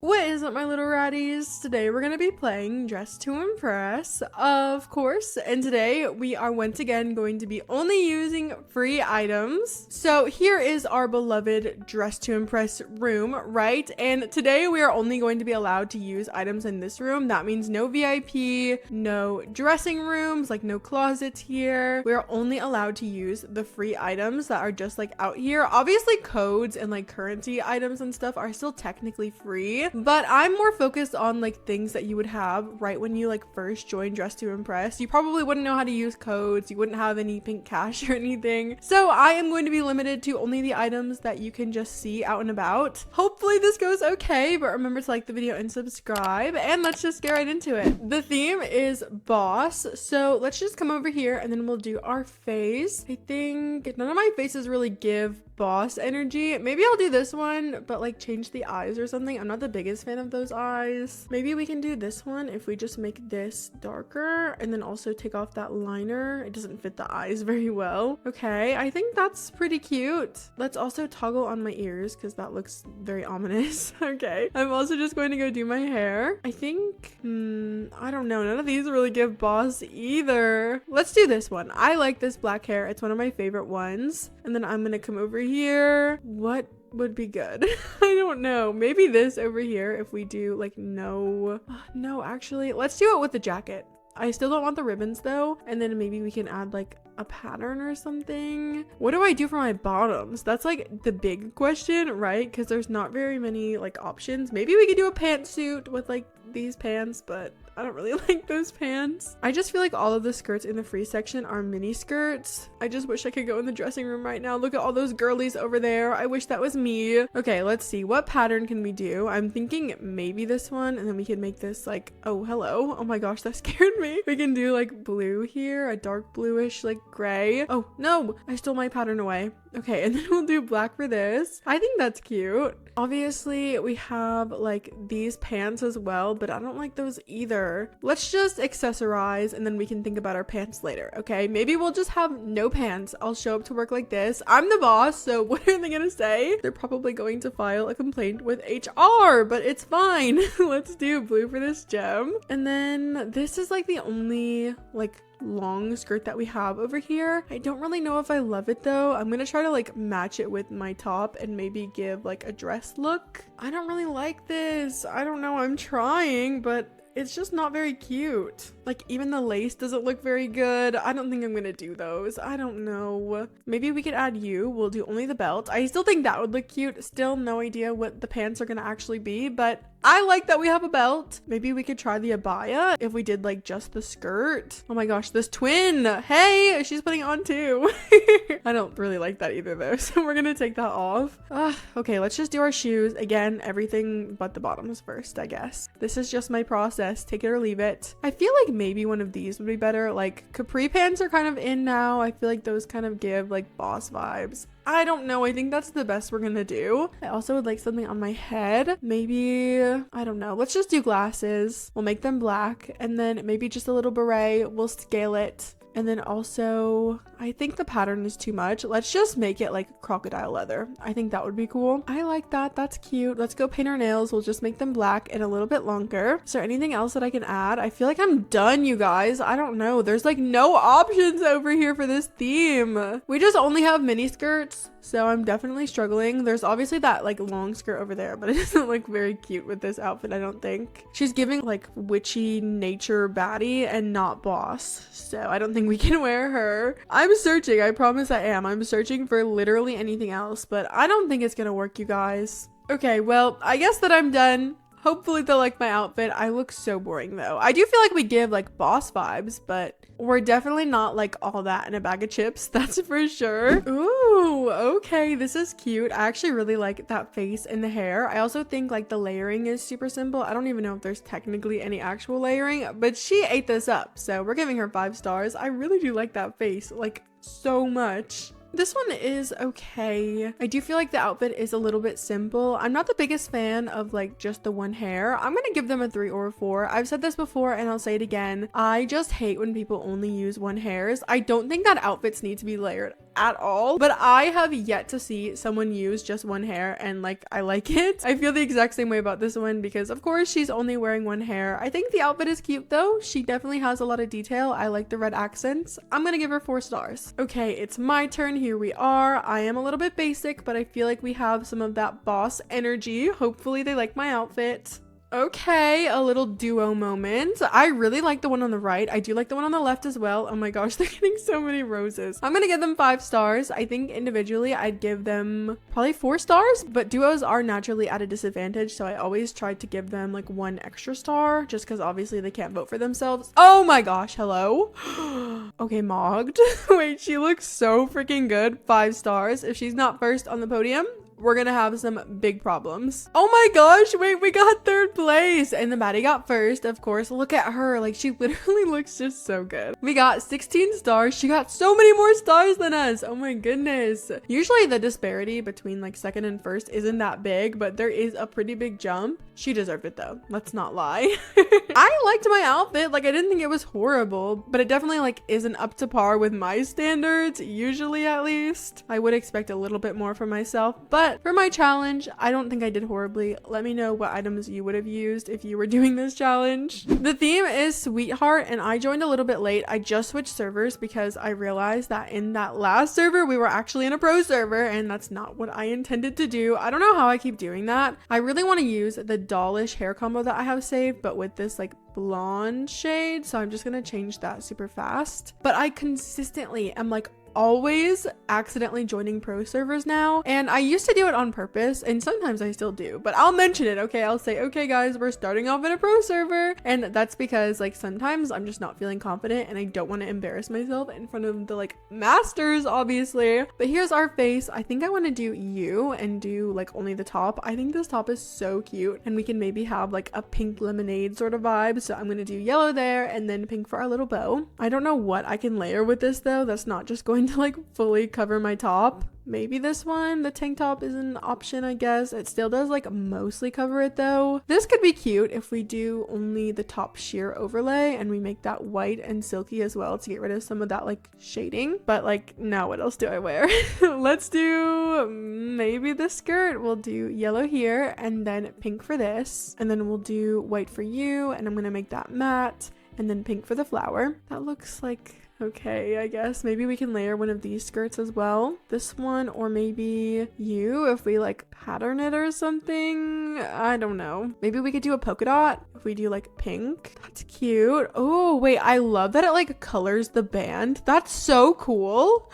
What is up, my little ratties? Today we're gonna be playing Dress to Impress, of course, and today we are once again going to be only using free items. So here is our beloved Dress to Impress room, right? And today we are only going to be allowed to use items in this room. That means no VIP, no dressing rooms, like no closets here. We are only allowed to use the free items that are just like out here. Obviously codes and like currency items and stuff are still technically free, but I'm more focused on like things that you would have right when you like first join Dress to Impress. You probably wouldn't know how to use codes. You wouldn't have any pink cash or anything. So I am going to be limited to only the items that you can just see out and about. Hopefully this goes okay, but remember to like the video and subscribe, and let's just get right into it. The theme is boss. So let's just come over here and then we'll do our face. I think none of my faces really give boss energy. Maybe I'll do this one, but like change the eyes or something. I'm not the biggest fan of those eyes. Maybe we can do this one if we just make this darker and then also take off that liner. It doesn't fit the eyes very well. Okay, I think that's pretty cute. Let's also toggle on my ears because that looks very ominous. Okay, I'm also just going to go do my hair. I think I don't know, none of these really give boss either. Let's do this one. I like this black hair. It's one of my favorite ones. And then I'm gonna come over here. What would be good? I don't know. Maybe this over here if we do like no, actually let's do it with the jacket. I still don't want the ribbons though. And then maybe we can add like a pattern or something. What do I do for my bottoms? That's like the big question, right? Because there's not very many like options. Maybe we could do a pantsuit with like these pants, but I don't really like those pants. I just feel like all of the skirts in the free section are mini skirts. I just wish I could go in the dressing room right now. Look at all those girlies over there. I wish that was me. Okay, let's see. What pattern can we do? I'm thinking maybe this one, and then we can make this like, oh, hello. Oh my gosh, that scared me. We can do like blue here, a dark bluish, like gray. Oh no, I stole my pattern away. Okay, and then we'll do black for this. I think that's cute. Obviously, we have like these pants as well, but I don't like those either. Let's just accessorize and then we can think about our pants later, okay? Maybe we'll just have no pants. I'll show up to work like this. I'm the boss, so what are they gonna say? They're probably going to file a complaint with HR, but it's fine. Let's do blue for this gem. And then this is like the only like long skirt that we have over here. I don't really know if I love it though. I'm gonna try to like match it with my top and maybe give like a dress look. I don't really like this. I don't know, I'm trying, but it's just not very cute. Like even the lace doesn't look very good. I don't think I'm gonna do those. I don't know. Maybe we could add you. We'll do only the belt. I still think that would look cute. Still no idea what the pants are gonna actually be, but I like that we have a belt. Maybe we could try the abaya if we did like just the skirt. Oh my gosh, this twin. Hey, she's putting it on too. I don't really like that either though, so we're gonna take that off. Okay, let's just do our shoes. Again, everything but the bottoms first, I guess. This is just my process. Take it or leave it. I feel like maybe one of these would be better. Like capri pants are kind of in now. I feel like those kind of give like boss vibes. I don't know. I think that's the best we're gonna do. I also would like something on my head. Maybe, I don't know. Let's just do glasses. We'll make them black and then maybe just a little beret. We'll scale it. And then also, I think the pattern is too much. Let's just make it like crocodile leather. I think that would be cool. I like that. That's cute. Let's go paint our nails. We'll just make them black and a little bit longer. Is there anything else that I can add? I feel like I'm done, you guys. I don't know. There's like no options over here for this theme. We just only have mini skirts, so I'm definitely struggling. There's obviously that like long skirt over there, but it doesn't look very cute with this outfit, I don't think. She's giving like witchy nature baddie and not boss, so I don't think we can wear her. I'm searching. I promise I am. I'm searching for literally anything else, but I don't think it's gonna work, you guys. Okay, well, I guess that I'm done. Hopefully they'll like my outfit. I look so boring though. I do feel like we give like boss vibes, but we're definitely not like all that in a bag of chips. That's for sure. Ooh, okay. This is cute. I actually really like that face and the hair. I also think like the layering is super simple. I don't even know if there's technically any actual layering, but she ate this up. So we're giving her 5 stars. I really do like that face like so much. This one is okay. I do feel like the outfit is a little bit simple. I'm not the biggest fan of like just the one hair. I'm gonna give them a 3 or a 4. I've said this before and I'll say it again. I just hate when people only use one hairs. I don't think that outfits need to be layered at all, but I have yet to see someone use just one hair and like I like it. I feel the exact same way about this one because of course she's only wearing one hair. I think the outfit is cute though. She definitely has a lot of detail. I like the red accents. I'm gonna give her 4 stars. Okay, it's my turn. Here we are. I am a little bit basic, but I feel like we have some of that boss energy. Hopefully they like my outfit. Okay, a little duo moment. I really like the one on the right. I do like the one on the left as well. Oh my gosh, they're getting so many roses. I'm gonna give them 5 stars. I think individually I'd give them probably 4 stars, but duos are naturally at a disadvantage, so I always try to give them like 1 extra star just because obviously they can't vote for themselves. Oh my gosh, hello. Okay, Mogged. Wait, she looks so freaking good. 5 stars. If she's not first on the podium, we're gonna have some big problems. Oh my gosh, wait, we got 3rd place and the baddie got 1st, of course. Look at her, like she literally looks just so good. We got 16 stars. She got so many more stars than us. Oh my goodness. Usually the disparity between like 2nd and 1st isn't that big, but there is a pretty big jump. She deserved it though, let's not lie. I liked my outfit. Like I didn't think it was horrible, but it definitely like isn't up to par with my standards, usually at least. I would expect a little bit more from myself, but for my challenge, I don't think I did horribly. Let me know what items you would have used if you were doing this challenge. The theme is Sweetheart, and I joined a little bit late. I just switched servers because I realized that in that last server, we were actually in a pro server, and that's not what I intended to do. I don't know how I keep doing that. I really want to use the dollish hair combo that I have saved, but with this like blonde shade, so I'm just gonna change that super fast. But I consistently am like always accidentally joining pro servers now, and I used to do it on purpose and sometimes I still do, but I'll mention it. Okay, I'll say, okay guys, we're starting off in a pro server, and that's because like sometimes I'm just not feeling confident and I don't want to embarrass myself in front of the like masters, obviously. But here's our face. I think I want to do you and do like only the top. I think this top is so cute, and we can maybe have like a pink lemonade sort of vibe, so I'm gonna do yellow there and then pink for our little bow. I don't know what I can layer with this though, that's not just going to like fully cover my top. Maybe this one, the tank top, is an option, I guess. It still does like mostly cover it though. This could be cute if we do only the top sheer overlay and we make that white and silky as well to get rid of some of that like shading. But like now what else do I wear? Let's do maybe the skirt. We'll do yellow here and then pink for this, and then we'll do white for you, and I'm gonna make that matte, and then pink for the flower. That looks like okay, I guess maybe we can layer one of these skirts as well. This one, or maybe you if we like pattern it or something. I don't know. Maybe we could do a polka dot if we do like pink. That's cute. Oh wait, I love that it like colors the band. That's so cool.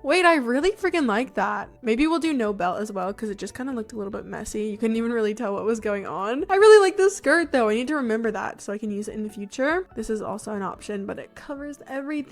Wait, I really freaking like that. Maybe we'll do no belt as well because it just kind of looked a little bit messy. You couldn't even really tell what was going on. I really like this skirt though. I need to remember that so I can use it in the future. This is also an option, but it covers everything.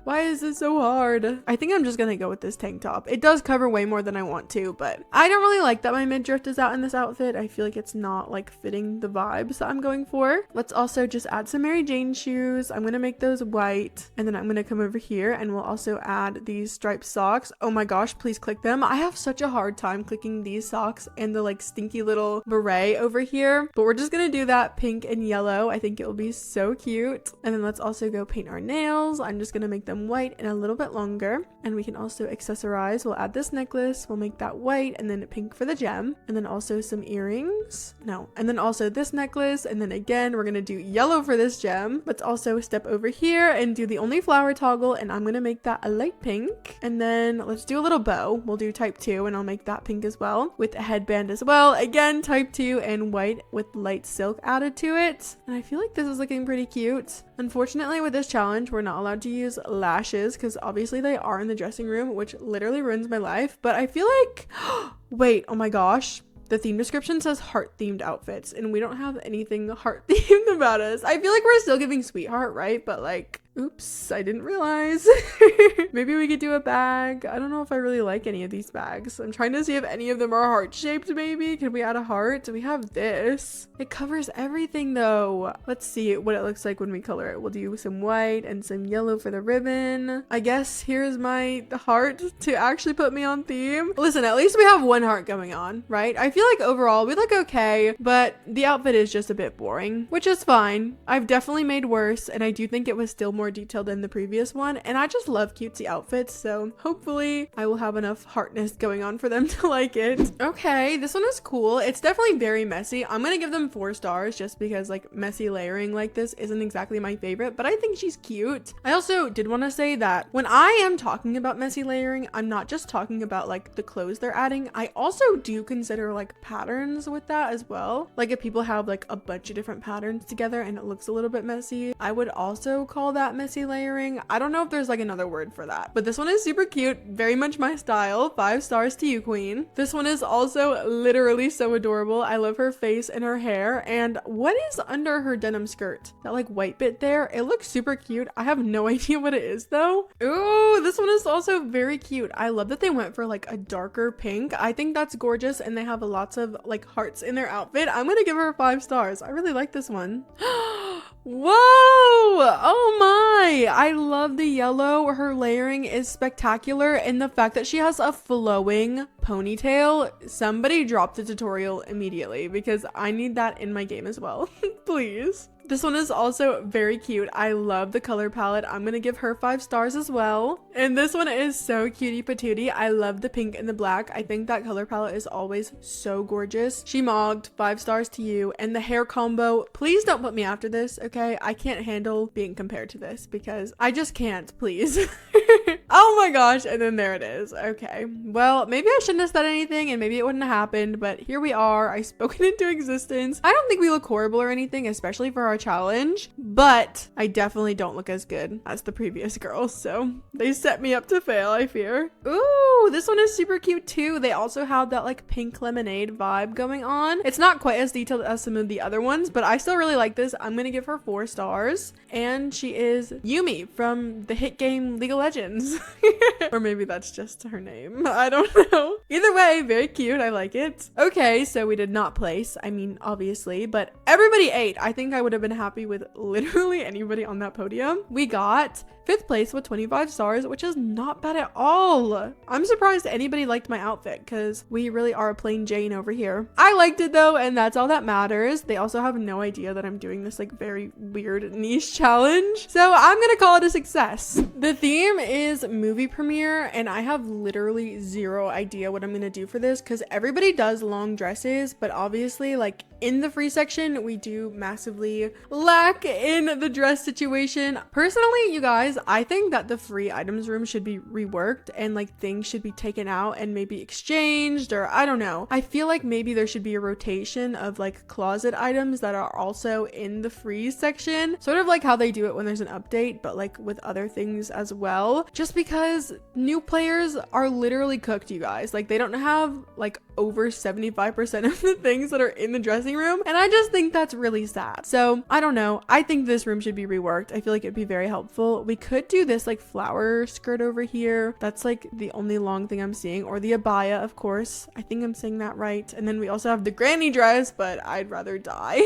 Why is this so hard? I think I'm just gonna go with this tank top. It does cover way more than I want to, but I don't really like that my midriff is out in this outfit. I feel like it's not like fitting the vibes that I'm going for. Let's also just add some Mary Jane shoes. I'm gonna make those white, and then I'm gonna come over here and we'll also add these striped socks. Oh my gosh, please click them. I have such a hard time clicking these socks and the like stinky little beret over here, but we're just gonna do that pink and yellow. I think it will be so cute. And then let's also go paint our nails. I'm just gonna make them white and a little bit longer, and we can also accessorize. We'll add this necklace, we'll make that white and then pink for the gem, and then also some earrings. No, and then also this necklace, and then again we're gonna do yellow for this gem. Let's also step over here and do the only flower toggle, and I'm gonna make that a light pink. And then let's do a little bow. We'll do type 2 and I'll make that pink as well, with a headband as well. Again, type 2 and white with light silk added to it. And I feel like this is looking pretty cute. Unfortunately, with this challenge, we're not allowed to use lashes because obviously they are in the dressing room, which literally ruins my life. But I feel like, wait, oh my gosh. The theme description says heart themed outfits, and we don't have anything heart themed about us. I feel like we're still giving sweetheart, right? But like, oops, I didn't realize. Maybe we could do a bag. I don't know if I really like any of these bags. I'm trying to see if any of them are heart shaped. Maybe could we add a heart? We have this. It covers everything though. Let's see what it looks like when we color it. We'll do some white and some yellow for the ribbon. I guess here's my heart to actually put me on theme. Listen, at least we have one heart going on, right? I feel like overall we look okay, but the outfit is just a bit boring, which is fine. I've definitely made worse, and I do think it was still more detailed than the previous one, and I just love cutesy outfits, so hopefully I will have enough heartness going on for them to like it. Okay, this one is cool. It's definitely very messy. I'm gonna give them 4 stars just because like messy layering like this isn't exactly my favorite, but I think she's cute. I also did want to say that when I am talking about messy layering, I'm not just talking about like the clothes they're adding. I also do consider like patterns with that as well. Like if people have like a bunch of different patterns together and it looks a little bit messy, I would also call that messy layering. I don't know if there's like another word for that, but this one is super cute, very much my style. 5 stars to you, queen. This one is also literally so adorable. I love her face and her hair. And what is under her denim skirt? That like white bit there, it looks super cute. I have no idea what it is though. Ooh, this one is also very cute. I love that they went for like a darker pink. I think that's gorgeous, and they have lots of like hearts in their outfit. I'm gonna give her 5 stars. I really like this one. Whoa! Oh my! I love the yellow. Her layering is spectacular, and the fact that she has a flowing ponytail. Somebody drop the tutorial immediately because I need that in my game as well. Please. This one is also very cute. I love the color palette. I'm gonna give her 5 stars as well. And this one is so cutie patootie. I love the pink and the black. I think that color palette is always so gorgeous. She mogged, 5 stars to you. And the hair combo, please don't put me after this, okay? I can't handle being compared to this because I just can't, please. Oh my gosh, and then there it is. Okay, well, maybe I shouldn't have said anything and maybe it wouldn't have happened, but here we are. I spoke it into existence. I don't think we look horrible or anything, especially for our challenge, but I definitely don't look as good as the previous girls, so they set me up to fail, I fear. Ooh, this one is super cute too. They also have that like pink lemonade vibe going on. It's not quite as detailed as some of the other ones, but I still really like this. I'm gonna give her 4 stars, and she is Yumi from the hit game League of Legends. Or maybe that's just her name. I don't know. Either way, very cute. I like it. Okay, so we did not place. I mean, obviously, but everybody ate. I think I would have been happy with literally anybody on that podium. We got 5th place with 25 stars, which is not bad at all. I'm surprised anybody liked my outfit because we really are a plain Jane over here. I liked it though, and that's all that matters. They also have no idea that I'm doing this like very weird niche challenge, so I'm gonna call it a success. The theme is movie premiere, and I have literally 0 idea what I'm gonna do for this because everybody does long dresses, but obviously like in the free section we do massively lack in the dress situation. Personally, you guys, I think that the free items room should be reworked and like things should be taken out and maybe exchanged, or I don't know. I feel like maybe there should be a rotation of like closet items that are also in the free section, sort of like how they do it when there's an update, but like with other things as well, just because new players are literally cooked, you guys. Like they don't have like over 75% of the things that are in the dressing room, and I just think that's really sad. So I don't know, I think this room should be reworked. I feel like it'd be very helpful. We could do this like flower skirt over here. That's like the only long thing I'm seeing, or the abaya, of course. I think I'm saying that right. And then we also have the granny dress, but I'd rather die.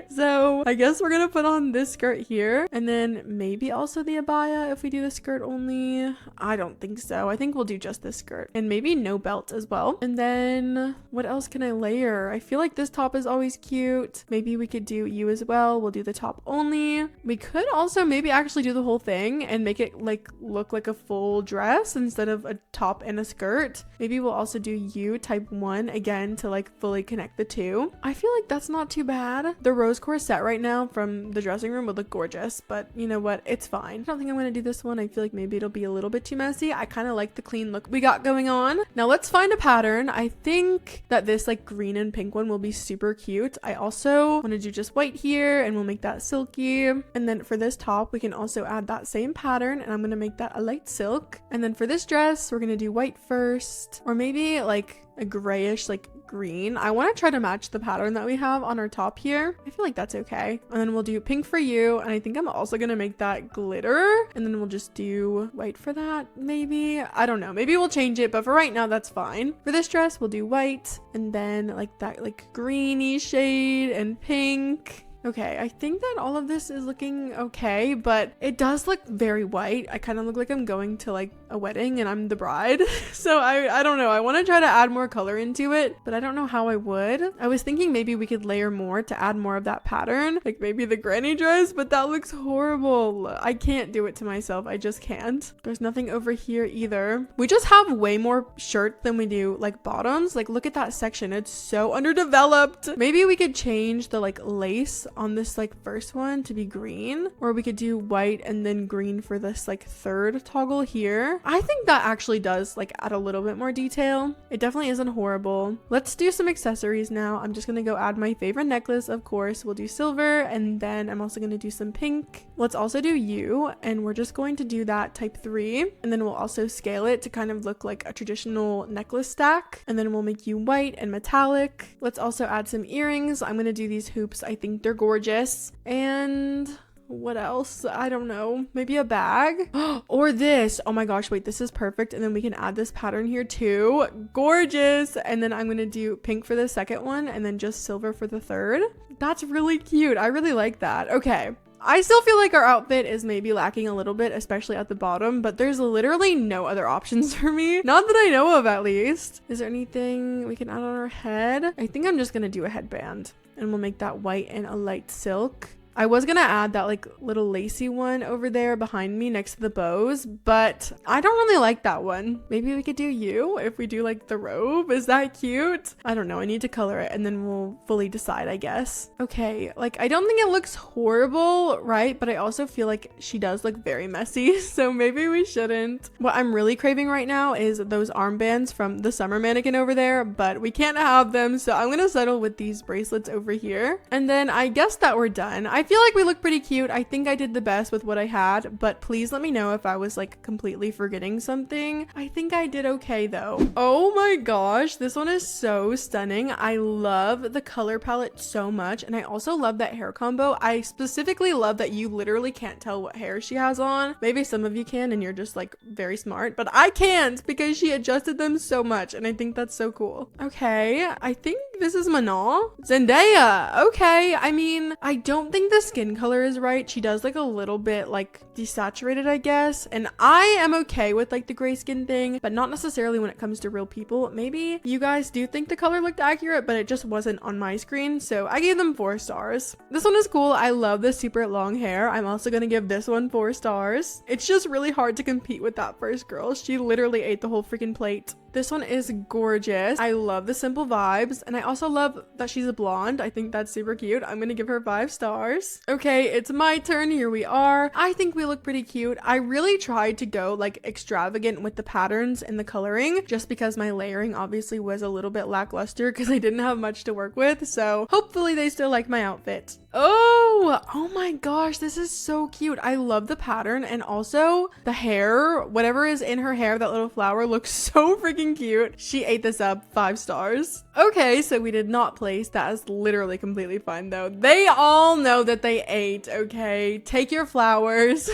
So I guess we're gonna put on this skirt here, and then maybe also the abaya if we do the skirt only. I don't think so. I think we'll do just this skirt, and maybe no belt as well. And then what else can I layer? I feel like this top is always cute. Maybe we could do you as well. We'll do the top only. We could also maybe actually do the whole thing and make it like look like a full dress instead of a top and a skirt. Maybe we'll also do you type 1 again to like fully connect the two. I feel like that's not too bad. The rose corset right now from the dressing room would look gorgeous, but you know what? It's fine. I don't think I'm gonna do this one. I feel like maybe it'll be a little bit too messy. I kind of like the clean look we got going on. Now let's find a pattern. I think that this like green and pink one will be super cute. I also want to do just white here, and we'll make that silky. And then for this top, we can also add that same pattern, and I'm gonna make that a light silk. And then for this dress, we're gonna do white first, or maybe like a grayish like green. I want to try to match the pattern that we have on our top here. I feel like that's okay. And then we'll do pink for you, and I think I'm also gonna make that glitter, and then we'll just do white for that. Maybe, I don't know, maybe we'll change it, but for right now that's fine. For this dress we'll do white, and then like that like greeny shade and pink. Okay, I think that all of this is looking okay, but it does look very white. I kind of look like I'm going to like a wedding and I'm the bride. So I don't know. I want to try to add more color into it, but I don't know how I would. I was thinking maybe we could layer more to add more of that pattern, like maybe the granny dress, but that looks horrible. I can't do it to myself. I just can't. There's nothing over here either. We just have way more shirts than we do like bottoms. Like look at that section. It's so underdeveloped. Maybe we could change the like lace on this like first one to be green, or we could do white and then green for this like third toggle here. I think that actually does like add a little bit more detail. It definitely isn't horrible. Let's do some accessories now. I'm just gonna go add my favorite necklace, of course. We'll do silver, and then I'm also gonna do some pink. Let's also do you, and we're just going to do that type 3, and then we'll also scale it to kind of look like a traditional necklace stack, and then we'll make you white and metallic. Let's also add some earrings. I'm gonna do these hoops. I think they're gorgeous. And what else? I don't know. Maybe a bag or this. Oh my gosh, wait, this is perfect. And then we can add this pattern here too. Gorgeous. And then I'm gonna do pink for the second one and then just silver for the third. That's really cute. I really like that. Okay. I still feel like our outfit is maybe lacking a little bit, especially at the bottom, but there's literally no other options for me. Not that I know of, at least. Is there anything we can add on our head? I think I'm just gonna do a headband, and we'll make that white and a light silk. I was gonna add that like little lacy one over there behind me next to the bows, but I don't really like that one. Maybe we could do you if we do like the robe. Is that cute? I don't know. I need to color it and then we'll fully decide, I guess. Okay, like I don't think it looks horrible, right? But I also feel like she does look very messy, so maybe we shouldn't. What I'm really craving right now is those armbands from the summer mannequin over there, but we can't have them, so I'm gonna settle with these bracelets over here. And then I guess that we're done. I feel like we look pretty cute. I think I did the best with what I had, but please let me know if I was like completely forgetting something. I think I did okay though. Oh my gosh, this one is so stunning. I love the color palette so much, and I also love that hair combo. I specifically love that you literally can't tell what hair she has on. Maybe some of you can and you're just like very smart, but I can't because she adjusted them so much, and I think that's so cool. Okay, I think this is Manon. Zendaya. Okay, I mean, I don't think the skin color is right. She does like a little bit like desaturated, I guess, and I am okay with like the gray skin thing, but not necessarily when it comes to real people. Maybe you guys do think the color looked accurate, but it just wasn't on my screen, so I gave them 4 stars. This one is cool. I love the super long hair. I'm also gonna give this one 4 stars. It's just really hard to compete with that first girl. She literally ate the whole freaking plate. This one is gorgeous. I love the simple vibes, and I also love that she's a blonde. I think that's super cute. I'm gonna give her 5 stars. Okay, it's my turn. Here we are. I think we look pretty cute. I really tried to go like extravagant with the patterns and the coloring, just because my layering obviously was a little bit lackluster because I didn't have much to work with. So hopefully they still like my outfit. Oh my gosh, this is so cute. I love the pattern, and also the hair, whatever is in her hair, that little flower looks so freaking cute. She ate this up. 5 stars. Okay, so we did not place. That is literally completely fine though. They all know that they ate, okay? Take your flowers.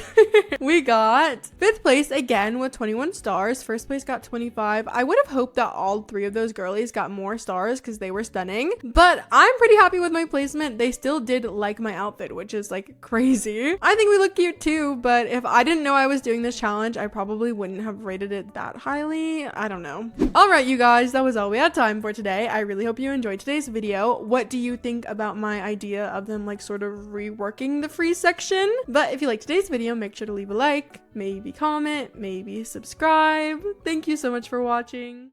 We got 5th place again with 21 stars. 1st place got 25. I would have hoped that all 3 of those girlies got more stars because they were stunning, but I'm pretty happy with my placement. They still did like my outfit, which is like crazy. I think we look cute too, but if I didn't know I was doing this challenge, I probably wouldn't have rated it that highly. I don't know. All right, you guys, that was all we had time for today. I really hope you enjoyed today's video. What do you think about my idea of them like sort of reworking the free section? But if you liked today's video, make sure to leave a like, maybe comment, maybe subscribe. Thank you so much for watching.